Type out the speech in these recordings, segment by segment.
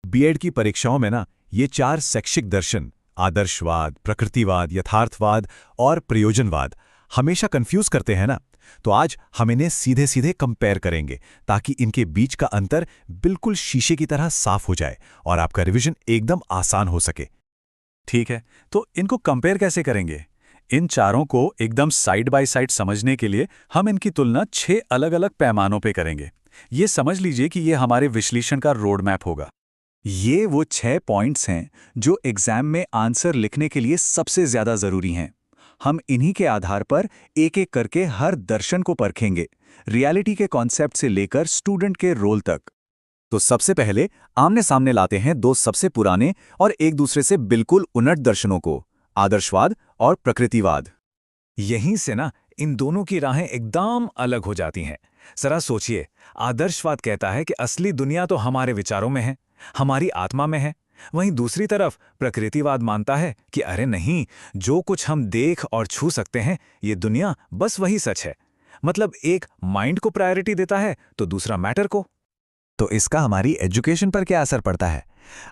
BEd की परीक्षाओं में ना ये 4 शैक्षिक दर्शन आदर्शवाद, प्रकृतिवाद, यथार्थवाद और प्रयोजनवाद हमेशा कंफ्यूज करते हैं ना। तो आज हम इन्हें सीधे सीधे कंपेयर करेंगे ताकि इनके बीच का अंतर बिल्कुल शीशे की तरह साफ हो जाए और आपका रिवीजन एकदम आसान हो सके। ठीक है, तो इनको कंपेयर कैसे करेंगे? इन चारों को एकदम साइड बाय साइड समझने के लिए हम इनकी तुलना 6 अलग-अलग पैमानों पे करेंगे। ये समझ लीजिए कि ये हमारे विश्लेषण का रोड मैप होगा। ये वो 6 पॉइंट्स हैं जो एग्जाम में आंसर लिखने के लिए सबसे ज्यादा जरूरी हैं। हम इन्हीं के आधार पर एक-एक करके हर दर्शन को परखेंगे, रियलिटी के कॉन्सेप्ट से लेकर स्टूडेंट के रोल तक। तो सबसे पहले आमने सामने लाते हैं 2 सबसे पुराने और एक दूसरे से बिल्कुल उलट दर्शनों को, आदर्शवाद और प्रकृतिवाद। यहीं से ना इन दोनों की राहें एकदम अलग हो जाती हैं। जरा सोचिए, आदर्शवाद कहता है कि असली दुनिया तो हमारे विचारों में है, हमारी आत्मा में है। वहीं दूसरी तरफ प्रकृतिवाद मानता है कि अरे नहीं, जो कुछ हम देख और छू सकते हैं ये दुनिया बस वही सच है। मतलब एक माइंड को प्रायोरिटी देता है तो दूसरा मैटर को। तो इसका हमारी एजुकेशन पर क्या असर पड़ता है?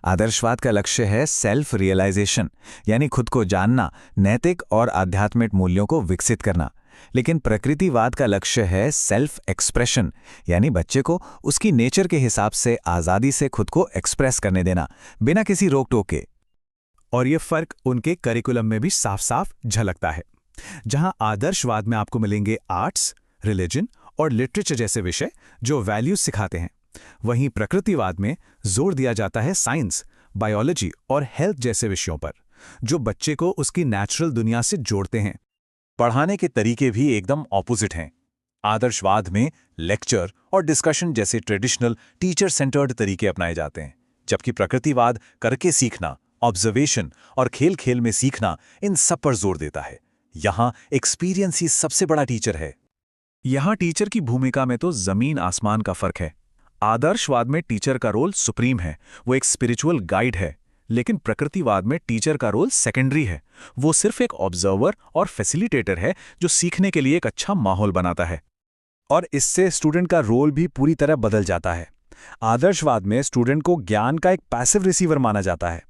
आदर्शवाद का लक्ष्य है सेल्फ रियलाइजेशन, यानी खुद को जानना, नैतिक और आध्यात्मिक मूल्यों को विकसित करना। लेकिन प्रकृतिवाद का लक्ष्य है सेल्फ एक्सप्रेशन, यानी बच्चे को उसकी नेचर के हिसाब से आज़ादी से खुद को एक्सप्रेस करने देना, बिना किसी रोक टोक के। और ये फर्क उनके करिकुलम में भी साफ साफ झलकता है। जहां आदर्शवाद में आपको मिलेंगे आर्ट्स, रिलीजन और लिटरेचर जैसे विषय जो वैल्यूज सिखाते हैं, वहीं प्रकृतिवाद में जोर दिया जाता है साइंस, बायोलॉजी और हेल्थ जैसे विषयों पर, जो बच्चे को उसकी नेचुरल दुनिया से जोड़ते हैं। पढ़ाने के तरीके भी एकदम ऑपोजिट हैं। आदर्शवाद में लेक्चर और डिस्कशन जैसे ट्रेडिशनल टीचर सेंटर्ड तरीके अपनाए जाते हैं, जबकि प्रकृतिवाद करके सीखना, ऑब्जर्वेशन और खेल खेल में सीखना, इन सब पर जोर देता है। यहाँ एक्सपीरियंस ही सबसे बड़ा टीचर है। यहाँ टीचर की भूमिका में तो जमीन आसमान का फर्क है। आदर्शवाद में टीचर का रोल सुप्रीम है, वो एक स्पिरिचुअल गाइड है। लेकिन प्रकृतिवाद में टीचर का रोल सेकेंडरी है, वो सिर्फ एक ऑब्जर्वर और फैसिलिटेटर है जो सीखने के लिए एक अच्छा माहौल बनाता है। और इससे स्टूडेंट का रोल भी पूरी तरह बदल जाता है। आदर्शवाद में स्टूडेंट को ज्ञान का एक पैसिव रिसीवर माना जाता है,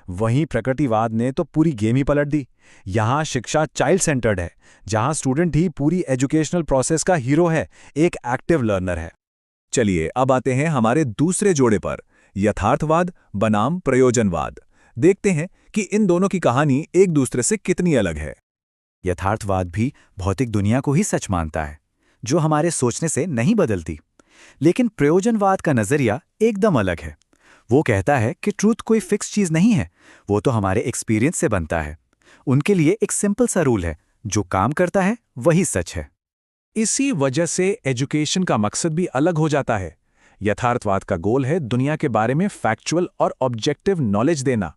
वहीं प्रकृतिवाद ने तो पूरी गेम ही पलट दी। यहाँ शिक्षा चाइल्ड सेंटर्ड है, जहाँ स्टूडेंट ही पूरी एजुकेशनल प्रोसेस का हीरो है, एक एक्टिव लर्नर है। चलिए अब आते हैं हमारे दूसरे जोड़े पर, यथार्थवाद बनाम प्रयोजनवाद। देखते हैं कि इन दोनों की कहानी एक दूसरे से कितनी अलग है। यथार्थवाद भी भौतिक दुनिया को ही सच मानता है, जो हमारे सोचने से नहीं बदलती। लेकिन प्रयोजनवाद का नजरिया एकदम अलग है। वो कहता है कि ट्रूथ कोई फिक्स चीज नहीं है, वो तो हमारे एक्सपीरियंस से बनता है। उनके लिए एक सिंपल सा रूल है, जो काम करता है वही सच है। इसी वजह से एजुकेशन का मकसद भी अलग हो जाता है। यथार्थवाद का गोल है दुनिया के बारे में फैक्चुअल और ऑब्जेक्टिव नॉलेज देना,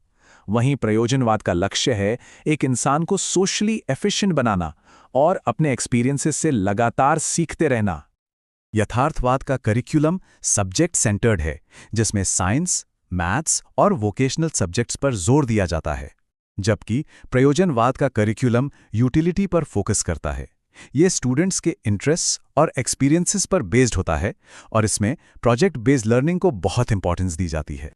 वहीं प्रयोजनवाद का लक्ष्य है एक इंसान को सोशली एफिशिएंट बनाना और अपने एक्सपीरियंसेस से लगातार सीखते रहना। यथार्थवाद का करिकुलम सब्जेक्ट सेंटर्ड है, जिसमें साइंस, मैथ्स और वोकेशनल सब्जेक्ट्स पर जोर दिया जाता है, जबकि प्रयोजनवाद का करिकुलम यूटिलिटी पर फोकस करता है। ये स्टूडेंट्स के इंटरेस्ट और एक्सपीरियंसेस पर बेस्ड होता है और इसमें प्रोजेक्ट बेस्ड लर्निंग को बहुत इंपॉर्टेंस दी जाती है।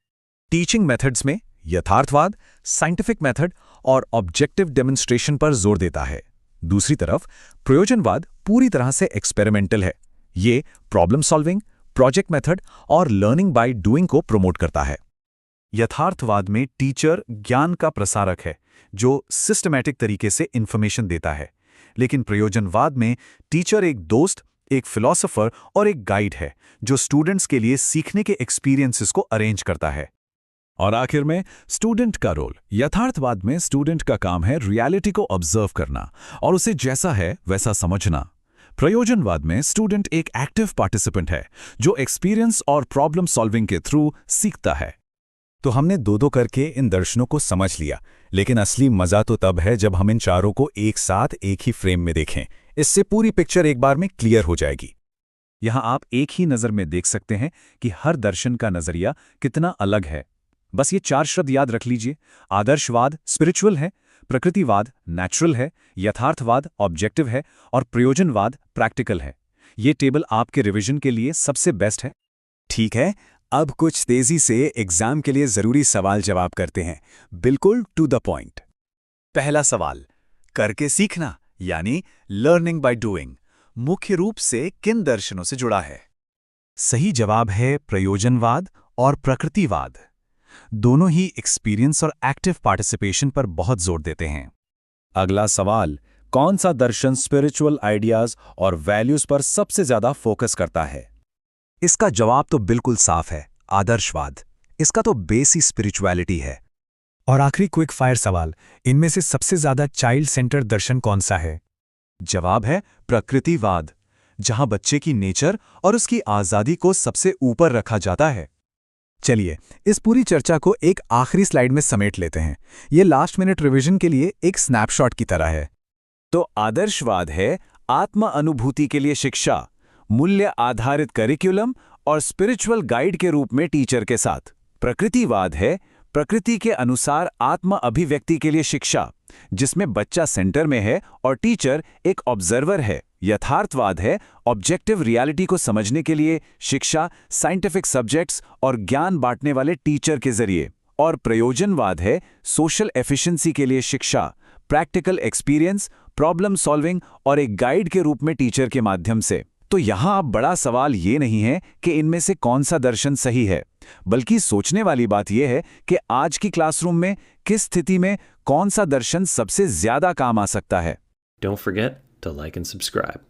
टीचिंग मेथड्स में यथार्थवाद साइंटिफिक मेथड और ऑब्जेक्टिव डेमोन्स्ट्रेशन पर जोर देता है। दूसरी तरफ प्रयोजनवाद पूरी तरह से एक्सपेरिमेंटल है। ये प्रॉब्लम सॉल्विंग, प्रोजेक्ट मेथड और लर्निंग बाय डूइंग को प्रमोट करता है। यथार्थवाद में टीचर ज्ञान का प्रसारक है, जो सिस्टमैटिक तरीके से इंफॉर्मेशन देता है। लेकिन प्रयोजनवाद में टीचर एक दोस्त, एक फिलॉसफर और एक गाइड है, जो स्टूडेंट्स के लिए सीखने के एक्सपीरियंसेस को अरेंज करता है। और आखिर में स्टूडेंट का रोल। यथार्थवाद में स्टूडेंट का काम है रियलिटी को ऑब्जर्व करना और उसे जैसा है वैसा समझना। प्रयोजनवाद में स्टूडेंट एक एक्टिव पार्टिसिपेंट है, जो एक्सपीरियंस और प्रॉब्लम सॉल्विंग के थ्रू सीखता है। तो हमने दो करके इन दर्शनों को समझ लिया, लेकिन असली मजा तो तब है जब हम इन चारों को एक साथ एक ही फ्रेम में देखें। इससे पूरी पिक्चर एक बार में क्लियर हो जाएगी। यहाँ आप एक ही नज़र में देख सकते हैं कि हर दर्शन का नज़रिया कितना अलग है। बस ये 4 शब्द याद रख लीजिए। आदर्शवाद स्पिरिचुअल है, प्रकृतिवाद नेचुरल है, यथार्थवाद ऑब्जेक्टिव है और प्रयोजनवाद प्रैक्टिकल है। ये टेबल आपके रिवीजन के लिए सबसे बेस्ट है। ठीक है, अब कुछ तेजी से एग्जाम के लिए जरूरी सवाल जवाब करते हैं, बिल्कुल टू द पॉइंट। पहला सवाल, करके सीखना यानी लर्निंग बाय डूइंग मुख्य रूप से किन दर्शनों से जुड़ा है? सही जवाब है प्रयोजनवाद और प्रकृतिवाद। दोनों ही एक्सपीरियंस और एक्टिव पार्टिसिपेशन पर बहुत जोर देते हैं। अगला सवाल, कौन सा दर्शन स्पिरिचुअल आइडियाज और वैल्यूज पर सबसे ज्यादा फोकस करता है? इसका जवाब तो बिल्कुल साफ है, आदर्शवाद। इसका तो बेस ही स्पिरिचुअलिटी है। और आखिरी क्विक फायर सवाल, इनमें से सबसे ज्यादा चाइल्ड सेंटर्ड दर्शन कौन सा है? जवाब है प्रकृतिवाद, जहां बच्चे की नेचर और उसकी आजादी को सबसे ऊपर रखा जाता है। चलिए इस पूरी चर्चा को एक आखिरी स्लाइड में समेट लेते हैं। ये लास्ट मिनट रिवीजन के लिए एक स्नैपशॉट की तरह है। तो आदर्शवाद है आत्म अनुभूति के लिए शिक्षा, मूल्य आधारित करिकुलम और स्पिरिचुअल गाइड के रूप में टीचर के साथ। प्रकृतिवाद है प्रकृति के अनुसार आत्म अभिव्यक्ति के लिए शिक्षा, जिसमें बच्चा सेंटर में है और टीचर एक ऑब्जर्वर है। यथार्थवाद है ऑब्जेक्टिव रियलिटी को समझने के लिए शिक्षा, साइंटिफिक सब्जेक्ट्स और ज्ञान बांटने वाले टीचर के जरिए। और प्रयोजनवाद है सोशल एफिशिएंसी के लिए शिक्षा, प्रैक्टिकल एक्सपीरियंस, प्रॉब्लम सॉल्विंग और एक गाइड के रूप में टीचर के माध्यम से। तो यहाँ अब बड़ा सवाल ये नहीं है कि इनमें से कौन सा दर्शन सही है, बल्कि सोचने वाली बात यह है कि आज की क्लासरूम में किस स्थिति में कौन सा दर्शन सबसे ज्यादा काम आ सकता है। Don't forget to like and subscribe.